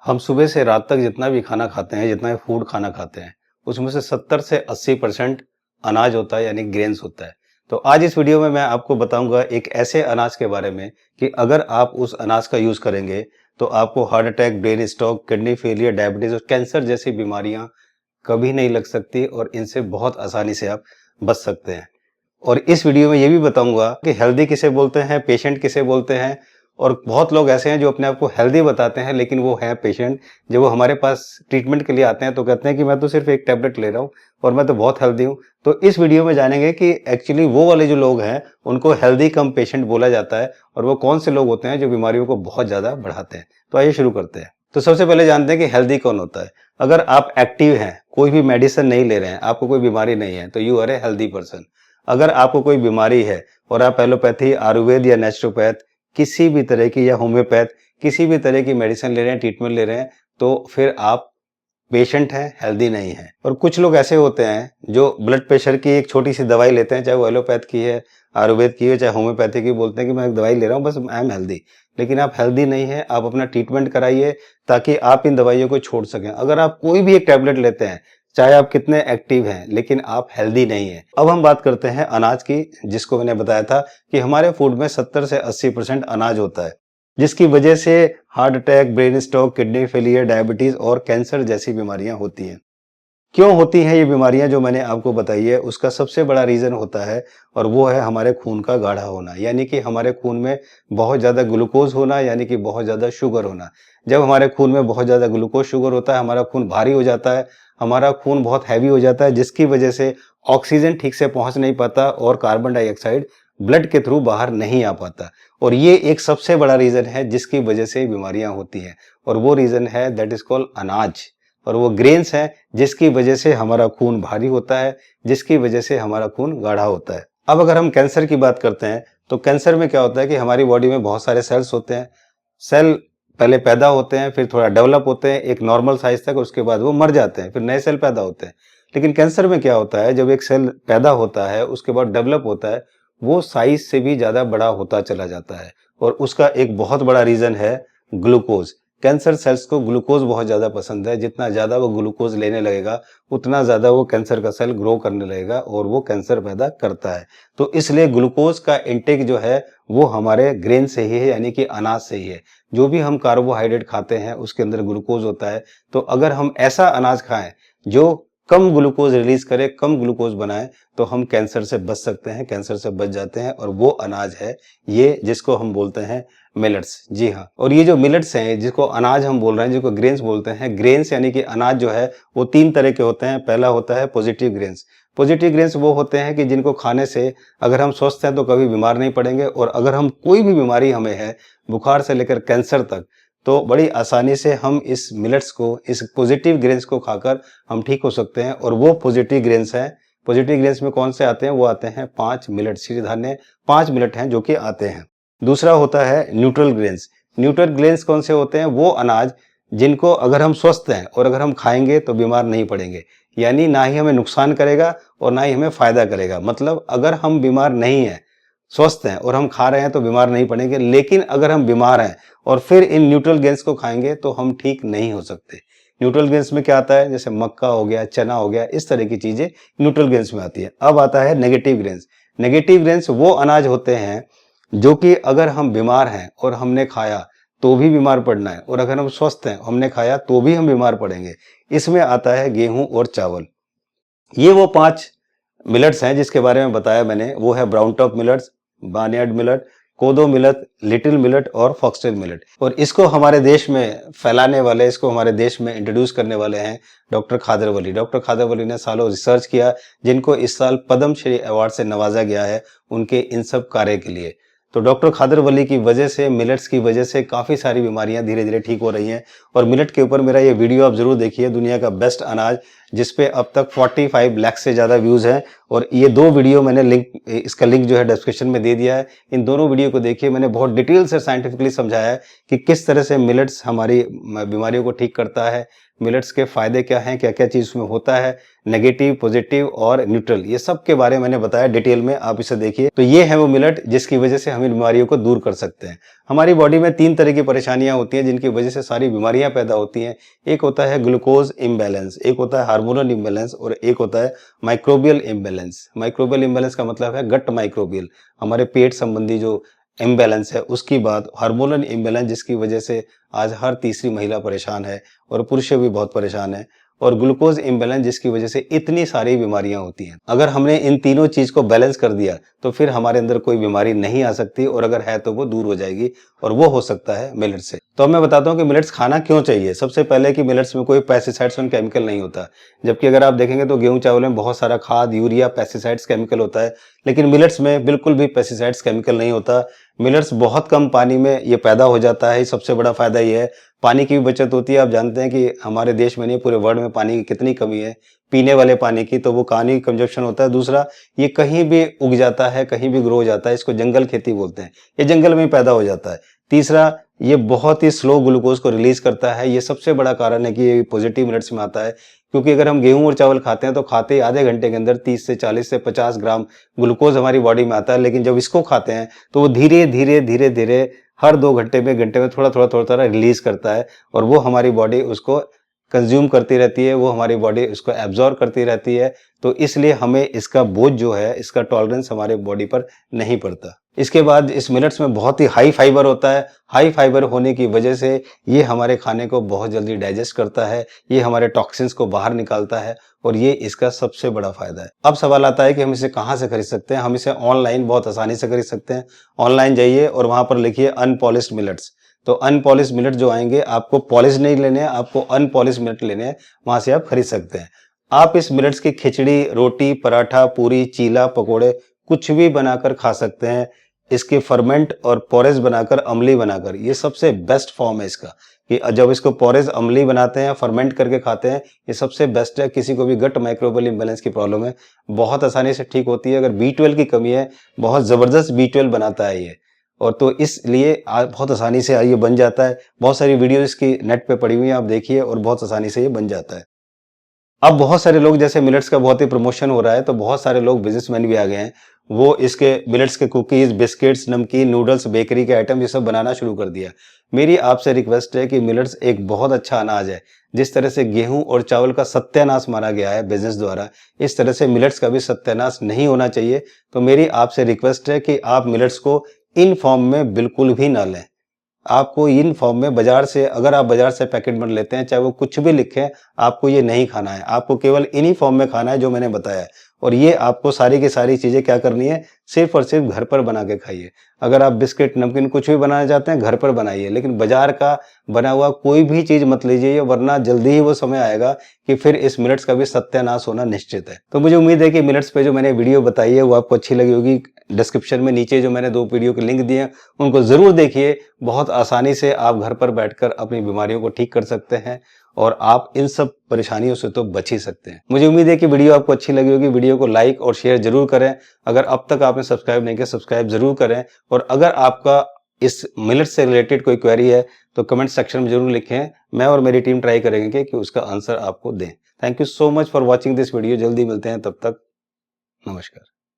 हम सुबह से रात तक जितना भी खाना खाते हैं, जितना भी फूड खाना खाते हैं, उसमें से 70 से 80% अनाज होता है यानी ग्रेन्स होता है। तो आज इस वीडियो में मैं आपको बताऊंगा एक ऐसे अनाज के बारे में कि अगर आप उस अनाज का यूज़ करेंगे तो आपको heart attack, brain stroke, kidney failure, diabetes और कैंसर जैसी बीमारियां कभी नहीं लग सकती और इनसे बहुत आसानी से आप बच सकते हैं। और इस वीडियो में ये भी बताऊंगा कि हेल्दी किसे बोलते हैं, पेशेंट किसे बोलते हैं। और बहुत लोग ऐसे हैं जो अपने आप को हेल्दी बताते हैं लेकिन वो हैं पेशेंट। जब वो हमारे पास ट्रीटमेंट के लिए आते हैं तो कहते हैं कि मैं तो सिर्फ एक टैबलेट ले रहा हूँ और मैं तो बहुत हेल्दी हूँ। तो इस वीडियो में जानेंगे कि एक्चुअली वो वाले जो लोग हैं उनको हेल्दी कम पेशेंट बोला जाता है और वो कौन से लोग होते हैं जो बीमारियों को बहुत ज़्यादा बढ़ाते हैं। तो आइए शुरू करते हैं। तो सबसे पहले जानते हैं कि हेल्दी कौन होता है। अगर आप एक्टिव हैं, कोई भी मेडिसिन नहीं ले रहे हैं, आपको कोई बीमारी नहीं है, तो you are a healthy person. अगर आपको कोई बीमारी है और आप एलोपैथी, आयुर्वेद या नेचुरोपैथ किसी भी तरह की या होम्योपैथ किसी भी तरह की मेडिसिन ले रहे हैं, ट्रीटमेंट ले रहे हैं, तो फिर आप पेशेंट हैं, हेल्दी नहीं है। और कुछ लोग ऐसे होते हैं जो ब्लड प्रेशर की एक छोटी सी दवाई लेते हैं, चाहे वो एलोपैथ की है, आयुर्वेद की है, चाहे होम्योपैथी की, बोलते हैं कि मैं एक दवाई ले रहा हूँ, बस आई एम हेल्दी। लेकिन आप हेल्दी नहीं है। आप अपना ट्रीटमेंट कराइए ताकि आप इन दवाइयों को छोड़ सकें। अगर आप कोई भी एक टैबलेट लेते हैं, चाहे आप कितने एक्टिव हैं, लेकिन आप हेल्दी नहीं है। अब हम बात करते हैं अनाज की, जिसको मैंने बताया था कि हमारे फूड में 70 से 80% अनाज होता है, जिसकी वजह से heart attack, brain stroke, kidney failure, diabetes और कैंसर जैसी बीमारियां होती हैं। क्यों होती हैं ये बीमारियां जो मैंने आपको बताई है, उसका सबसे बड़ा रीजन होता है और वो है हमारे खून का गाढ़ा होना, यानी कि हमारे खून में बहुत ज्यादा ग्लूकोज होना, यानी कि बहुत ज्यादा शुगर होना। जब हमारे खून में बहुत ज्यादा ग्लूकोज शुगर होता है, हमारा खून भारी हो जाता है, हमारा खून बहुत हैवी हो जाता है, जिसकी वजह से ऑक्सीजन ठीक से पहुंच नहीं पाता और कार्बन डाइऑक्साइड ब्लड के थ्रू बाहर नहीं आ पाता। और ये एक सबसे बड़ा रीजन है जिसकी वजह से बीमारियां होती हैं, और वो रीजन है दैट इज कॉल्ड अनाज। और वो ग्रेन्स हैं जिसकी वजह से हमारा खून भारी होता है, जिसकी वजह से हमारा खून गाढ़ा होता है। अब अगर हम कैंसर की बात करते हैं तो कैंसर में क्या होता है कि हमारी बॉडी में बहुत सारे सेल्स होते हैं। सेल पहले पैदा होते हैं, फिर थोड़ा डेवलप होते हैं एक नॉर्मल साइज तक, और उसके बाद वो मर जाते हैं, फिर नए सेल पैदा होते हैं। लेकिन कैंसर में क्या होता है, जब एक सेल पैदा होता है उसके बाद डेवलप होता है, वो साइज से भी ज्यादा बड़ा होता चला जाता है। और उसका एक बहुत बड़ा रीजन है ग्लूकोज। कैंसर सेल्स को ग्लूकोज बहुत ज्यादा पसंद है। जितना ज्यादा वो ग्लूकोज लेने लगेगा उतना ज्यादा वो कैंसर का सेल ग्रो करने लगेगा और वो कैंसर पैदा करता है। तो इसलिए ग्लूकोज का इंटेक जो है वो हमारे ग्रेन से ही है, यानी कि अनाज से ही है। जो भी हम कार्बोहाइड्रेट खाते हैं उसके अंदर ग्लूकोज होता है। तो अगर हम ऐसा अनाज खाएं जो कम ग्लूकोज रिलीज करे, कम ग्लूकोज बनाए, तो हम कैंसर से बच सकते हैं, कैंसर से बच जाते हैं। और वो अनाज है ये जिसको हम बोलते हैं मिलेट्स। जी हाँ, और ये जो मिलेट्स हैं जिसको अनाज हम बोल रहे हैं, जिसको ग्रेन्स बोलते हैं, ग्रेन्स यानी कि अनाज जो है वो तीन तरह के होते हैं। पहला होता है पॉजिटिव ग्रेन्स। पॉजिटिव ग्रेन्स वो होते हैं कि जिनको खाने से अगर हम स्वस्थ हैं तो कभी बीमार नहीं पड़ेंगे, और अगर हम कोई भी बीमारी हमें है, बुखार से लेकर कैंसर तक, तो बड़ी आसानी से हम इस मिलेट्स को, इस पॉजिटिव ग्रेन्स को खाकर हम ठीक हो सकते हैं। और वो पॉजिटिव ग्रेन्स हैं। पॉजिटिव ग्रेन्स में कौन से आते हैं? वो आते हैं 5 मिलेट, सिरिधान्य 5 मिलेट हैं जो कि आते हैं। दूसरा होता है न्यूट्रल ग्रेन्स। न्यूट्रल ग्रेन्स कौन से होते हैं? वो अनाज जिनको अगर हम स्वस्थ हैं और अगर हम खाएंगे तो बीमार नहीं पड़ेंगे, यानी ना ही हमें नुकसान करेगा और ना ही हमें फायदा करेगा। मतलब अगर हम बीमार नहीं हैं, स्वस्थ हैं और हम खा रहे हैं तो बीमार नहीं पड़ेंगे। लेकिन अगर हम बीमार हैं और फिर इन न्यूट्रल ग्रेन्स को खाएंगे तो हम ठीक नहीं हो सकते। न्यूट्रल ग्रेन्स में क्या आता है? जैसे मक्का हो गया, चना हो गया, इस तरह की चीजें न्यूट्रल ग्रेन्स में आती है। अब आता है नेगेटिव ग्रेन्स। नेगेटिव ग्रेन्स वो अनाज होते हैं जो कि अगर हम बीमार हैं और हमने खाया तो भी बीमार पड़ना है, और अगर हम स्वस्थ हैं, हमने खाया तो भी हम बीमार पड़ेंगे। इसमें आता है गेहूं और चावल। ये वो 5 मिलेट्स हैं जिसके बारे में बताया मैंने। वो है brown top millets, barnyard millet, कोदो मिलेट, लिटिल मिलेट और फॉक्सटेल मिलेट। और इसको हमारे देश में फैलाने वाले, इसको हमारे देश में इंट्रोड्यूस करने वाले हैं डॉक्टर खादरवली। डॉक्टर खादरवली ने सालों रिसर्च किया, जिनको इस साल पद्म श्री अवार्ड से नवाजा गया है उनके इन सब कार्य के लिए। तो डॉक्टर खादरवली की वजह से, मिलेट्स की वजह से काफ़ी सारी बीमारियां धीरे धीरे ठीक हो रही हैं। और मिलेट के ऊपर मेरा ये वीडियो आप जरूर देखिए, दुनिया का बेस्ट अनाज जिसपे अब तक 45 लाख से ज़्यादा व्यूज़ हैं। और ये 2 वीडियो मैंने इसका लिंक जो है डिस्क्रिप्शन में दे दिया है। इन दोनों वीडियो को देखिए, मैंने बहुत डिटेल से साइंटिफिकली समझाया है कि किस तरह से मिलेट्स हमारी बीमारियों को ठीक करता है, मिलेट्स के फ़ायदे क्या हैं, क्या-क्या चीज़ उसमें होता है, नेगेटिव, पॉजिटिव और न्यूट्रल, ये सब के बारे में मैंने बताया डिटेल में, आप इसे देखिए। तो ये है वो मिलेट जिसकी वजह से हम इन बीमारियों को दूर कर सकते हैं। हमारी बॉडी में 3 तरह की परेशानियाँ होती हैं जिनकी वजह से सारी बीमारियाँ पैदा होती हैं। एक होता है ग्लूकोज इम्बैलेंस, एक होता है हार्मोनल इम्बैलेंस और एक होता है माइक्रोबियल इम्बैलेंस। माइक्रोबियल इम्बैलेंस का मतलब है गट माइक्रोबियल, हमारे पेट संबंधी जो इम्बैलेंस है उसकी बात। हार्मोनल इम्बैलेंस जिसकी वजह से आज हर तीसरी महिला परेशान है और पुरुष भी बहुत परेशान है। और ग्लूकोज इम्बैलेंस जिसकी वजह से इतनी सारी बीमारियां होती हैं। अगर हमने इन तीनों चीज को बैलेंस कर दिया तो फिर हमारे अंदर कोई बीमारी नहीं आ सकती, और अगर है तो वो दूर हो जाएगी, और वो हो सकता है मिलेट से। तो अब मैं बताता हूँ कि मिलेट्स खाना क्यों चाहिए। सबसे पहले कि मिलेट्स में कोई पेस्टिसाइड्स और केमिकल नहीं होता, जबकि अगर आप देखेंगे तो गेहूं चावल में बहुत सारा खाद, यूरिया, पेस्टिसाइड्स, केमिकल होता है, लेकिन मिलेट्स में बिल्कुल भी पेस्टिसाइड्स, केमिकल नहीं होता। मिलेट्स बहुत कम पानी में ये पैदा हो जाता है, सबसे बड़ा फायदा ये है। पानी की भी बचत होती है। आप जानते हैं कि हमारे देश में नहीं, पूरे वर्ल्ड में पानी की कितनी कमी है, पीने वाले पानी की, तो वो पानी कंजप्शन होता है। दूसरा, ये कहीं भी उग जाता है, कहीं भी ग्रो हो जाता है, इसको जंगल खेती बोलते हैं, ये जंगल में ही पैदा हो जाता है। तीसरा, ये बहुत ही स्लो ग्लूकोज को रिलीज करता है, ये सबसे बड़ा कारण है कि ये पॉजिटिव मिलेट्स में आता है। क्योंकि अगर हम गेहूं और चावल खाते हैं तो खाते ही आधे घंटे के अंदर 30 से 40 से 50 ग्राम ग्लूकोज हमारी बॉडी में आता है, लेकिन जब इसको खाते हैं तो वो धीरे धीरे धीरे धीरे हर 2 घंटे में, घंटे में थोड़ा थोड़ा थोड़ा थोड़ा रिलीज करता है, और वो हमारी बॉडी उसको कंज्यूम करती रहती है, वो हमारी बॉडी उसको एब्जॉर्ब करती रहती है। तो इसलिए हमें इसका बोझ जो है, इसका टॉलरेंस हमारे बॉडी पर नहीं पड़ता। इसके बाद इस मिलेट्स में बहुत ही हाई फाइबर होता है। हाई फाइबर होने की वजह से ये हमारे खाने को बहुत जल्दी डाइजेस्ट करता है, ये हमारे टॉक्सिन्स को बाहर निकालता है, और ये इसका सबसे बड़ा फायदा है। अब सवाल आता है कि हम इसे कहाँ से खरीद सकते हैं। हम इसे ऑनलाइन बहुत आसानी से खरीद सकते हैं। ऑनलाइन जाइए और वहां पर लिखिए अनपॉलिश्ड मिलेट्स, तो अनपॉलिश्ड मिलेट जो आएंगे, आपको पॉलिश नहीं लेने हैं, आपको अनपॉलिश्ड मिलेट लेने हैं, वहां से आप खरीद सकते हैं। आप इस मिलेट्स की खिचड़ी, रोटी, पराठा, पूरी, चीला, पकोड़े कुछ भी बनाकर खा सकते हैं। इसके फर्मेंट और पोरेज बनाकर, अमली बनाकर, ये सबसे बेस्ट फॉर्म है इसका, कि जब इसको पोरेज, अमली बनाते हैं, फर्मेंट करके खाते हैं, ये सबसे बेस्ट है। किसी को भी गट माइक्रोबियल इम्बैलेंस की प्रॉब्लम है, बहुत आसानी से ठीक होती है। अगर B12 की कमी है, बहुत जबरदस्त B12 बनाता है ये, और तो इसलिए बहुत आसानी से ये बन जाता है। बहुत सारी वीडियो इसकी नेट पे पड़ी हुई हैं, आप देखिए, और बहुत आसानी से ये बन जाता है। अब बहुत सारे लोग, जैसे मिलेट्स का बहुत ही प्रमोशन हो रहा है, तो बहुत सारे लोग बिजनेसमैन भी आ गए हैं, वो इसके मिलेट्स के कुकीज, बिस्किट्स, नमकीन, नूडल्स, बेकरी के आइटम ये सब बनाना शुरू कर दिया। मेरी आपसे रिक्वेस्ट है कि मिलेट्स एक बहुत अच्छा अनाज है। जिस तरह से गेहूं और चावल का सत्यानाश माना गया है बिजनेस द्वारा, इस तरह से मिलेट्स का भी सत्यानाश नहीं होना चाहिए। तो मेरी आपसे रिक्वेस्ट है कि आप मिलेट्स को इन फॉर्म में बिल्कुल भी ना लें। आपको इन फॉर्म में बाजार से, अगर आप बाजार से पैकेट बन लेते हैं, चाहे वो कुछ भी लिखे, आपको ये नहीं खाना है। आपको केवल इन्हीं फॉर्म में खाना है जो मैंने बताया है। और ये आपको सारी की सारी चीजें क्या करनी है, सिर्फ और सिर्फ घर पर बना के खाइए। अगर आप बिस्किट, नमकीन कुछ भी बनाना चाहते हैं, घर पर बनाइए, लेकिन बाजार का बना हुआ कोई भी चीज मत लीजिए, वरना जल्दी ही वो समय आएगा कि फिर इस मिलेट्स का भी सत्यानाश होना निश्चित है। तो मुझे उम्मीद है कि मिलेट्स पे जो मैंने वीडियो बताई है वो आपको अच्छी लगी होगी। डिस्क्रिप्शन में नीचे जो मैंने 2 वीडियो के लिंक दिए हैं, उनको जरूर देखिए। बहुत आसानी से आप घर पर बैठकर अपनी बीमारियों को ठीक कर सकते हैं, और आप इन सब परेशानियों से तो बच ही सकते हैं। मुझे उम्मीद है कि वीडियो आपको अच्छी लगी होगी। वीडियो को लाइक और शेयर जरूर करें। अगर अब तक आपने सब्सक्राइब नहीं किया, सब्सक्राइब जरूर करें। और अगर आपका इस मिलेट से रिलेटेड कोई क्वेरी है तो कमेंट सेक्शन में जरूर लिखें। मैं और मेरी टीम ट्राई करेंगे कि उसका आंसर आपको दें। Thank you so much for watching this video. जल्दी मिलते हैं, तब तक नमस्कार।